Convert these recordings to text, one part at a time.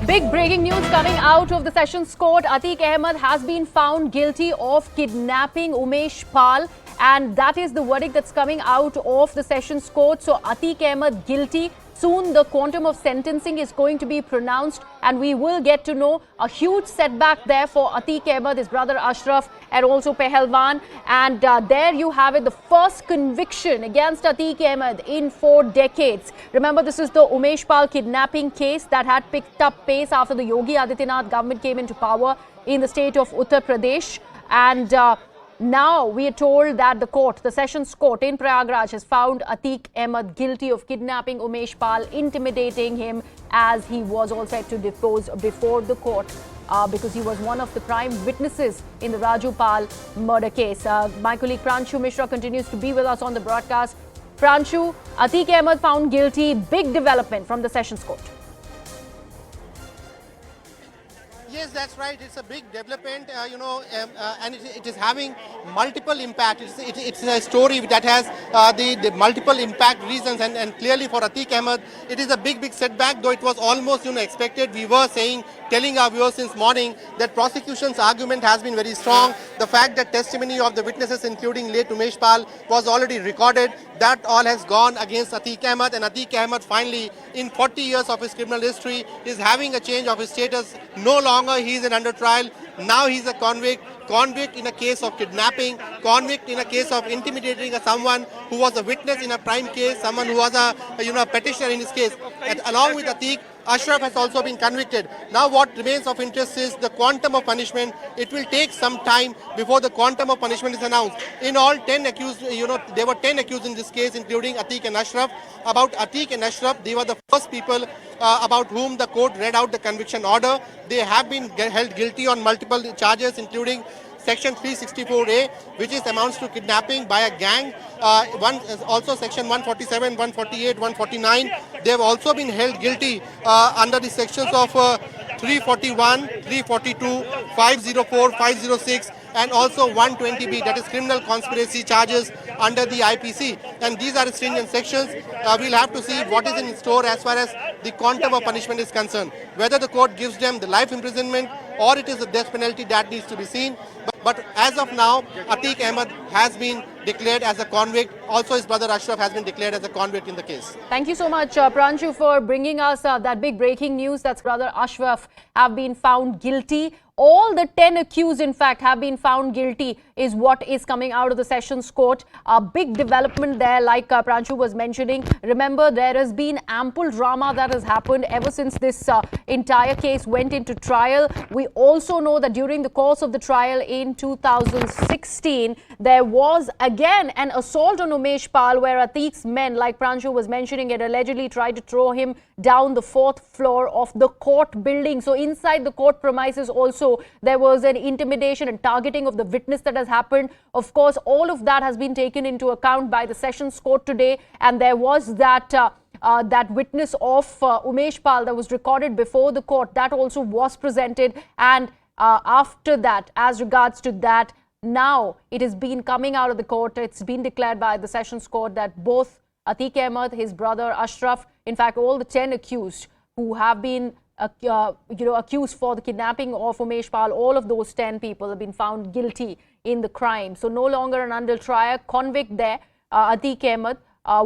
Big breaking news coming out of the Sessions Court. Atiq Ahmed has been found guilty of kidnapping Umesh Pal, and that is the verdict that's coming out of the Sessions Court. So Atiq Ahmed guilty. Soon the quantum of sentencing is going to be pronounced, and we will get to know a huge setback there for Atiq Ahmed, his brother Ashraf, and also Pehelwan. And there you have it, the first conviction against Atiq Ahmed in 4 decades. Remember, this is the Umesh Pal kidnapping case that had picked up pace after the Yogi Adityanath government came into power in the state of Uttar Pradesh. And now we are told that the court, the Sessions Court in Prayagraj, has found Atiq Ahmed guilty of kidnapping Umesh Pal, intimidating him as he was all set to depose before the court because he was one of the prime witnesses in the Raju Pal murder case. My colleague Pranshu Mishra continues to be with us on the broadcast. Pranshu, Atiq Ahmed found guilty. Big development from the Sessions Court. Yes, that's right. It's a big development, and it is having multiple impact. It's a story that has the multiple impact reasons, and clearly for Atiq Ahmed, it is a big setback, though it was almost expected. We were telling our viewers since morning that prosecution's argument has been very strong. The fact that testimony of the witnesses, including late Umesh Pal, was already recorded, that all has gone against Atiq Ahmed, and Atiq Ahmed finally, in 40 years of his criminal history, is having a change of his status. No longer he is under trial. Now he is a convict in a case of kidnapping, convict in a case of intimidating someone who was a witness in a prime case, someone who was a petitioner in his case. And along with Atiq, Ashraf has also been convicted. Now what remains of interest is the quantum of punishment. It will take some time before the quantum of punishment is announced. In all, 10 accused, there were 10 accused in this case, including Atiq and Ashraf. About Atiq and Ashraf, they were the first people about whom the court read out the conviction order. They have been held guilty on multiple charges, including Section 364A, which amounts to kidnapping by a gang. Also Section 147, 148, 149. They have also been held guilty under the sections of 341, 342, 504, 506, and also 120B, that is criminal conspiracy charges under the IPC. And these are stringent sections. We'll have to see what is in store as far as the quantum of punishment is concerned. Whether the court gives them the life imprisonment or it is a death penalty, that needs to be seen. But as of now, Atiq Ahmed has been declared as a convict. Also, his brother Ashraf has been declared as a convict in the case. Thank you so much, Pranshu, for bringing us that big breaking news. That's brother Ashraf have been found guilty. All the 10 accused, in fact, have been found guilty is what is coming out of the Sessions Court. A big development there, like Pranshu was mentioning. Remember, there has been ample drama that has happened ever since this entire case went into trial. We also know that during the course of the trial in 2016, there was again an assault on Umesh Pal, where Atiq's men, like Pranshu was mentioning, had allegedly tried to throw him down the 4th floor of the court building. So inside the court premises also, there was an intimidation and targeting of the witness that has happened. Of course, all of that has been taken into account by the Sessions Court today, and there was that witness of Umesh Pal that was recorded before the court. That also was presented, and after that, as regards to that, now it has been coming out of the court. It's been declared by the Sessions Court that both Atiq Ahmed, his brother Ashraf, in fact, all the 10 accused who have been accused for the kidnapping of Umesh Pal, all of those 10 people have been found guilty in the crime. So no longer an under trial convict there. Atiq Ahmed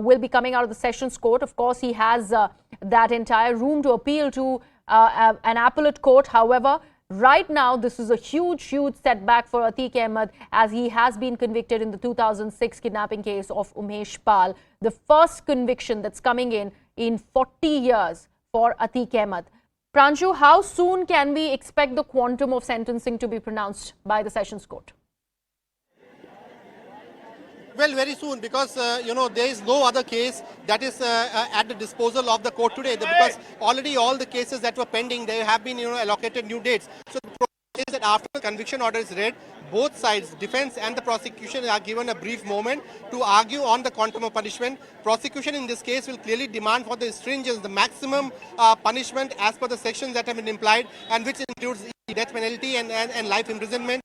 will be coming out of the Sessions Court. Of course, he has that entire room to appeal to an appellate court. However, right now, this is a huge setback for Atiq Ahmed, as he has been convicted in the 2006 kidnapping case of Umesh Pal. The first conviction that's coming in 40 years for Atiq Ahmed. Pranshu, how soon can we expect the quantum of sentencing to be pronounced by the Sessions Court? Well, very soon, because there is no other case that is at the disposal of the court today, because already all the cases that were pending, they have been allocated new dates. So the process is that after the conviction order is read, both sides, defense and the prosecution, are given a brief moment to argue on the quantum of punishment. Prosecution in this case will clearly demand for the stringence, the maximum punishment as per the sections that have been implied, and which includes death penalty and life imprisonment.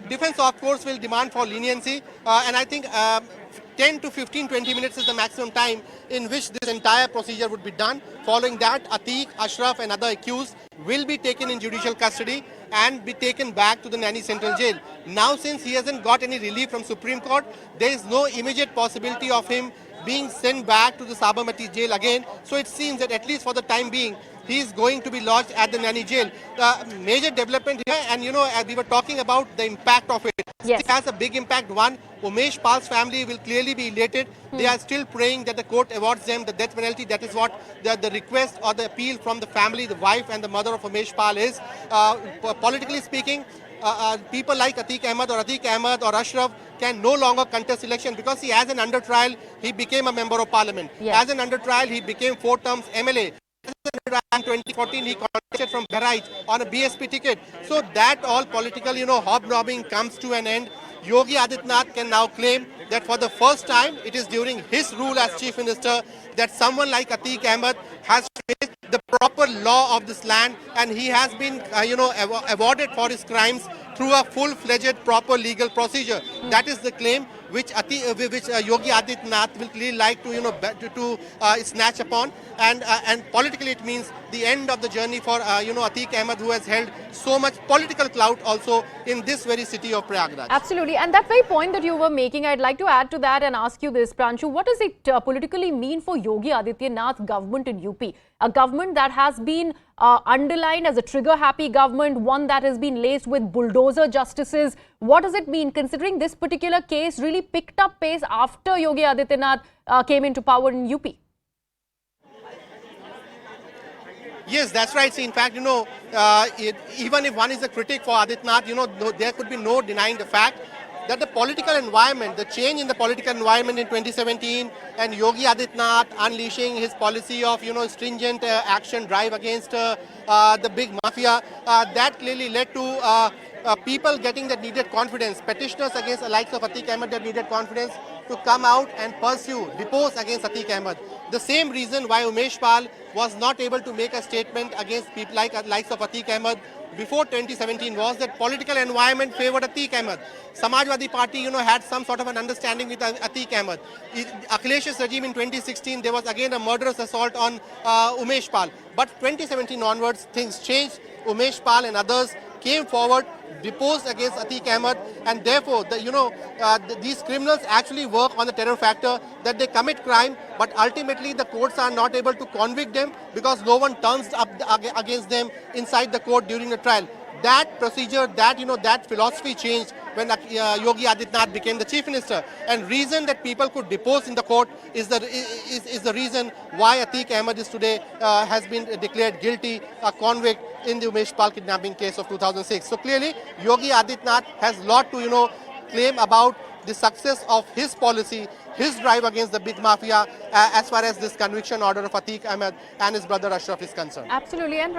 Defense, of course, will demand for leniency, and I think 10 to 15, 20 minutes is the maximum time in which this entire procedure would be done. Following that, Atiq, Ashraf and other accused will be taken in judicial custody and be taken back to the Naini Central Jail. Now, since he hasn't got any relief from Supreme Court, there is no immediate possibility of him being sent back to the Sabarmati jail again. So it seems that at least for the time being, he is going to be lodged at the Naini jail. Major development here, and as we were talking about the impact of it. Yes. It has a big impact. One, Umesh Pal's family will clearly be elated. They are still praying that the court awards them the death penalty. That is what the request or the appeal from the family, the wife and the mother of Umesh Pal is. Politically speaking, people like Atiq Ahmed or Ashraf can no longer contest election because he, as an under trial, he became a member of parliament. Yes. As an under trial, he became 4 terms MLA. In 2014, he contested from Bahrain on a BSP ticket. So that all political, hobnobbing comes to an end. Yogi Adityanath can now claim that for the first time, it is during his rule as Chief Minister that someone like Atiq Ahmed has faced the proper law of this land, and he has been, awarded for his crimes through a full-fledged proper legal procedure. That is the claim which Yogi Adityanath will clearly like to snatch upon, and politically it means the end of the journey for Atiq Ahmed, who has held so much political clout also in this very city of Prayagraj. Absolutely, and that very point that you were making, I'd like to add to that and ask you this, Pranshu. What does it politically mean for Yogi Adityanath government in UP? A government that has been underlined as a trigger-happy government, one that has been laced with bulldozer justices. What does it mean, considering this particular case really picked up pace after Yogi Adityanath came into power in UP? Yes, that's right. See, in fact, even if one is a critic for Adityanath, there could be no denying the fact that the political environment, the change in the political environment in 2017, and Yogi Adityanath unleashing his policy of, stringent action drive against the big mafia, that clearly led to people getting that needed confidence. Petitioners against the likes of Atiq Ahmed that needed confidence to come out and pursue, depose against Atiq Ahmed. The same reason why Umesh Pal was not able to make a statement against people like likes of Atiq Ahmed before 2017 was that political environment favored Atiq Ahmed. Samajwadi Party, had some sort of an understanding with Atiq Ahmed. Akhilesh's regime in 2016, there was again a murderous assault on Umesh Pal. But 2017 onwards, things changed. Umesh Pal and others came forward, deposed against Atiq Ahmed, and therefore, these criminals actually work on the terror factor that they commit crime, but ultimately the courts are not able to convict them because no one turns up against them inside the court during the trial. That procedure, that philosophy changed when Yogi Adityanath became the Chief Minister. And reason that people could depose in the court is the reason why Atiq Ahmed is today has been declared guilty, a convict in the Umesh Pal kidnapping case of 2006. So clearly, Yogi Adityanath has a lot to claim about the success of his policy, his drive against the big mafia, as far as this conviction order of Atiq Ahmed and his brother Ashraf is concerned. Absolutely. And